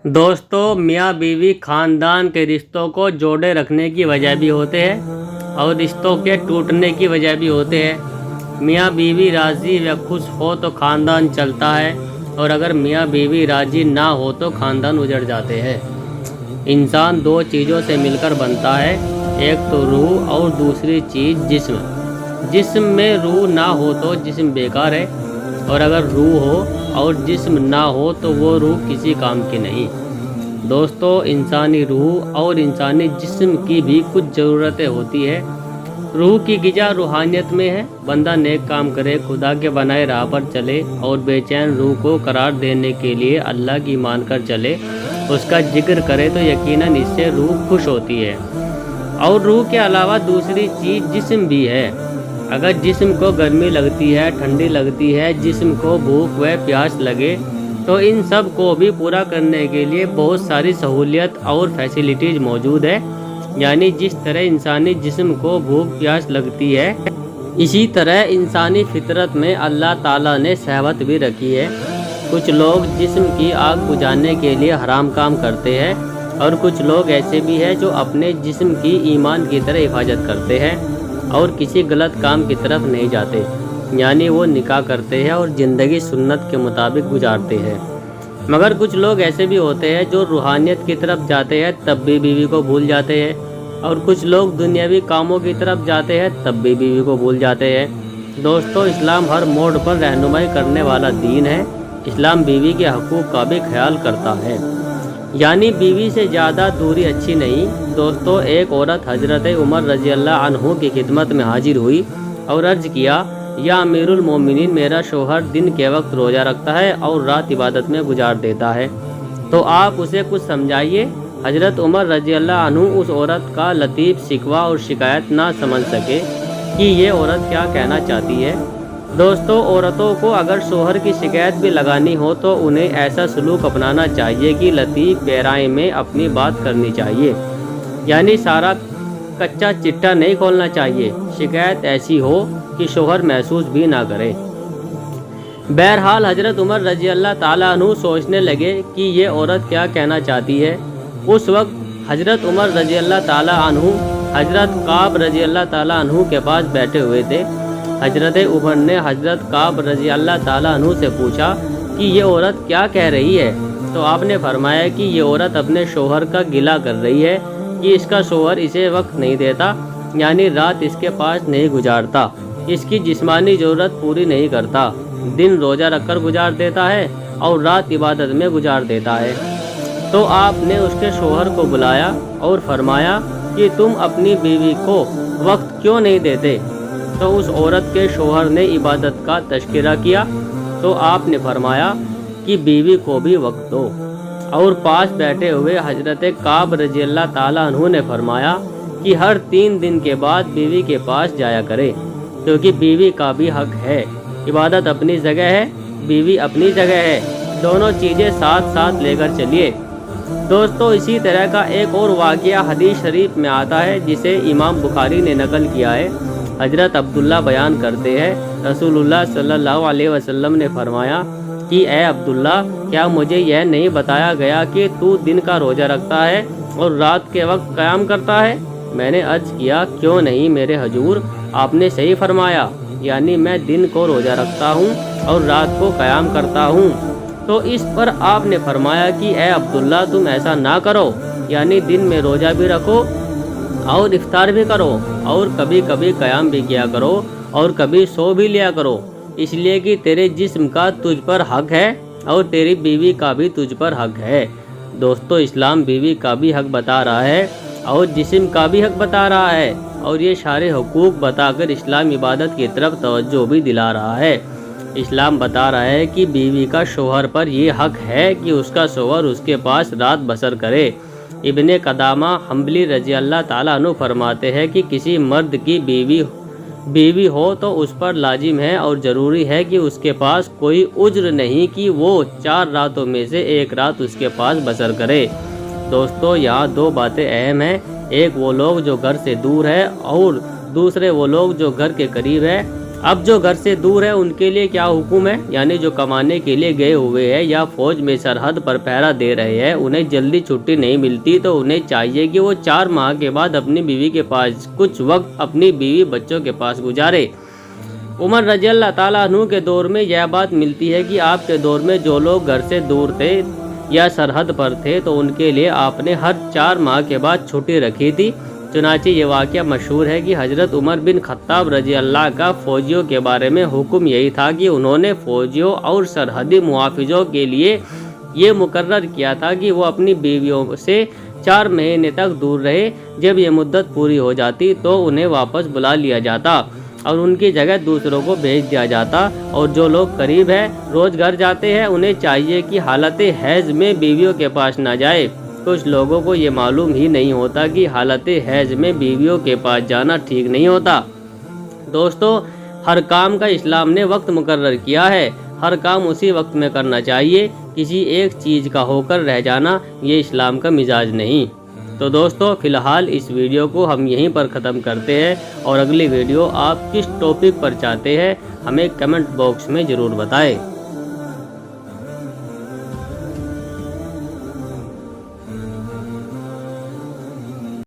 دوستو، میاں بیوی خاندان کے رشتوں کو جوڑے رکھنے کی وجہ بھی ہوتے ہیں اور رشتوں کے ٹوٹنے کی وجہ بھی ہوتے ہیں۔ میاں بیوی راضی و خوش ہو تو خاندان چلتا ہے، اور اگر میاں بیوی راضی نہ ہو تو خاندان اجڑ جاتے ہیں۔ انسان دو چیزوں سے مل کر بنتا ہے، ایک تو روح اور دوسری چیز جسم۔ جسم میں روح نہ ہو تو جسم بیکار ہے، اور اگر روح ہو اور جسم نہ ہو تو وہ روح کسی کام کی نہیں۔ دوستو، انسانی روح اور انسانی جسم کی بھی کچھ ضرورتیں ہوتی ہیں۔ روح کی غذا روحانیت میں ہے۔ بندہ نیک کام کرے، خدا کے بنائے راہ پر چلے اور بے چین روح کو قرار دینے کے لیے اللہ کی مان کر چلے، اس کا ذکر کرے تو یقیناً اس سے روح خوش ہوتی ہے۔ اور روح کے علاوہ دوسری چیز جسم بھی ہے۔ اگر جسم کو گرمی لگتی ہے، ٹھنڈی لگتی ہے، جسم کو بھوک و پیاس لگے، تو ان سب کو بھی پورا کرنے کے لیے بہت ساری سہولیت اور فیسلٹیز موجود ہے۔ یعنی جس طرح انسانی جسم کو بھوک پیاس لگتی ہے، اسی طرح انسانی فطرت میں اللہ تعالیٰ نے شہوت بھی رکھی ہے۔ کچھ لوگ جسم کی آگ بجھانے کے لیے حرام کام کرتے ہیں، اور کچھ لوگ ایسے بھی ہیں جو اپنے جسم کی ایمان کی طرح حفاظت کرتے ہیں اور کسی غلط کام کی طرف نہیں جاتے۔ یعنی وہ نکاح کرتے ہیں اور زندگی سنت کے مطابق گزارتے ہیں۔ مگر کچھ لوگ ایسے بھی ہوتے ہیں جو روحانیت کی طرف جاتے ہیں تب بھی بیوی کو بھول جاتے ہیں، اور کچھ لوگ دنیاوی کاموں کی طرف جاتے ہیں تب بھی بیوی کو بھول جاتے ہیں۔ دوستو، اسلام ہر موڑ پر رہنمائی کرنے والا دین ہے۔ اسلام بیوی کے حقوق کا بھی خیال کرتا ہے، یعنی بیوی سے زیادہ دوری اچھی نہیں۔ دوستو، ایک عورت حضرت عمر رضی اللہ عنہ کی خدمت میں حاضر ہوئی اور عرض کیا، یا امیر المومنین، میرا شوہر دن کے وقت روزہ رکھتا ہے اور رات عبادت میں گزار دیتا ہے، تو آپ اسے کچھ سمجھائیے۔ حضرت عمر رضی اللہ عنہ اس عورت کا لطیف شکوہ اور شکایت نہ سمجھ سکے کہ یہ عورت کیا کہنا چاہتی ہے۔ دوستو، عورتوں کو اگر شوہر کی شکایت بھی لگانی ہو تو انہیں ایسا سلوک اپنانا چاہیے کہ لطیف گہرائی میں اپنی بات کرنی چاہیے، یعنی سارا کچا چٹا نہیں کھولنا چاہیے۔ شکایت ایسی ہو کہ شوہر محسوس بھی نہ کرے۔ بہرحال حضرت عمر رضی اللہ تعالیٰ عنہ سوچنے لگے کہ یہ عورت کیا کہنا چاہتی ہے۔ اس وقت حضرت عمر رضی اللہ تعالیٰ عنہ حضرت کعب رضی اللہ تعالیٰ عنہ کے پاس بیٹھے ہوئے تھے۔ حضرت عمر نے حضرت کعب رضی اللہ تعالیٰ عنہ سے پوچھا کہ یہ عورت کیا کہہ رہی ہے، تو آپ نے فرمایا کہ یہ عورت اپنے شوہر کا گلہ کر رہی ہے کہ اس کا شوہر اسے وقت نہیں دیتا، یعنی رات اس کے پاس نہیں گزارتا، اس کی جسمانی ضرورت پوری نہیں کرتا، دن روزہ رکھ کر گزار دیتا ہے اور رات عبادت میں گزار دیتا ہے۔ تو آپ نے اس کے شوہر کو بلایا اور فرمایا کہ تم اپنی بیوی کو وقت کیوں نہیں دیتے؟ تو اس عورت کے شوہر نے عبادت کا تذکرہ کیا، تو آپ نے فرمایا کہ بیوی کو بھی وقت دو۔ اور پاس بیٹھے ہوئے حضرت کعب رضی اللہ تعالیٰ عنہ نے فرمایا کہ ہر 3 دن کے بعد بیوی کے پاس جایا کرے، کیونکہ بیوی کا بھی حق ہے۔ عبادت اپنی جگہ ہے، بیوی اپنی جگہ ہے، دونوں چیزیں ساتھ ساتھ لے کر چلیے۔ دوستو، اسی طرح کا ایک اور واقعہ حدیث شریف میں آتا ہے جسے امام بخاری نے نقل کیا ہے۔ حضرت عبداللہ بیان کرتے ہیں، رسول اللہ صلی اللہ علیہ وسلم نے فرمایا کہ اے عبداللہ، کیا مجھے یہ نہیں بتایا گیا کہ تو دن کا روزہ رکھتا ہے اور رات کے وقت قیام کرتا ہے؟ میں نے عرض کیا، کیوں نہیں میرے حضور، آپ نے صحیح فرمایا، یعنی میں دن کو روزہ رکھتا ہوں اور رات کو قیام کرتا ہوں۔ تو اس پر آپ نے فرمایا کہ اے عبداللہ، تم ایسا نہ کرو، یعنی دن میں روزہ بھی رکھو اور افطار بھی کرو، اور کبھی کبھی قیام بھی کیا کرو، اور کبھی سو بھی لیا کرو، اس لیے کہ تیرے جسم کا تجھ پر حق ہے اور تیری بیوی کا بھی تجھ پر حق ہے۔ دوستو، اسلام بیوی کا بھی حق بتا رہا ہے اور جسم کا بھی حق بتا رہا ہے، اور یہ سارے حقوق بتا کر اسلام عبادت کی طرف توجہ بھی دلا رہا ہے۔ اسلام بتا رہا ہے کہ بیوی کا شوہر پر یہ حق ہے کہ اس کا شوہر اس کے پاس رات بسر کرے۔ ابن قدامہ حنبلی رضی اللہ تعالیٰ عنہ فرماتے ہیں کہ کسی مرد کی بیوی ہو تو اس پر لازم ہے اور ضروری ہے کہ اس کے پاس کوئی عذر نہیں کہ وہ 4 راتوں میں سے 1 رات اس کے پاس بسر کرے۔ دوستو، یہاں 2 باتیں اہم ہیں۔ ایک وہ لوگ جو گھر سے دور ہے، اور دوسرے وہ لوگ جو گھر کے قریب ہے۔ اب جو گھر سے دور ہے ان کے لیے کیا حکم ہے؟ یعنی جو کمانے کے لیے گئے ہوئے ہیں یا فوج میں سرحد پر پہرا دے رہے ہیں، انہیں جلدی چھٹی نہیں ملتی تو انہیں چاہیے کہ وہ 4 ماہ کے بعد اپنی بیوی کے پاس کچھ وقت اپنی بیوی بچوں کے پاس گزارے۔ عمر رضی اللہ تعالیٰ عنہ کے دور میں یہ بات ملتی ہے کہ آپ کے دور میں جو لوگ گھر سے دور تھے یا سرحد پر تھے تو ان کے لیے آپ نے ہر 4 ماہ کے بعد چھٹی رکھی تھی۔ چنانچہ یہ واقعہ مشہور ہے کہ حضرت عمر بن خطاب رضی اللہ کا فوجیوں کے بارے میں حکم یہی تھا کہ انہوں نے فوجیوں اور سرحدی محافظوں کے لیے یہ مقرر کیا تھا کہ وہ اپنی بیویوں سے 4 مہینے تک دور رہے۔ جب یہ مدت پوری ہو جاتی تو انہیں واپس بلا لیا جاتا اور ان کی جگہ دوسروں کو بھیج دیا جاتا، اور جو لوگ قریب ہے روز گھر جاتے ہیں انہیں چاہیے کہ حالت حیض میں بیویوں کے پاس نہ جائے۔ کچھ لوگوں کو یہ معلوم ہی نہیں ہوتا کہ حالت حیض میں بیویوں کے پاس جانا ٹھیک نہیں ہوتا۔ دوستو، ہر کام کا اسلام نے وقت مقرر کیا ہے، ہر کام اسی وقت میں کرنا چاہیے، کسی ایک چیز کا ہو کر رہ جانا یہ اسلام کا مزاج نہیں۔ تو دوستو، فی الحال اس ویڈیو کو ہم یہیں پر ختم کرتے ہیں، اور اگلی ویڈیو آپ کس ٹاپک پر چاہتے ہیں ہمیں کمنٹ باکس میں ضرور بتائیں۔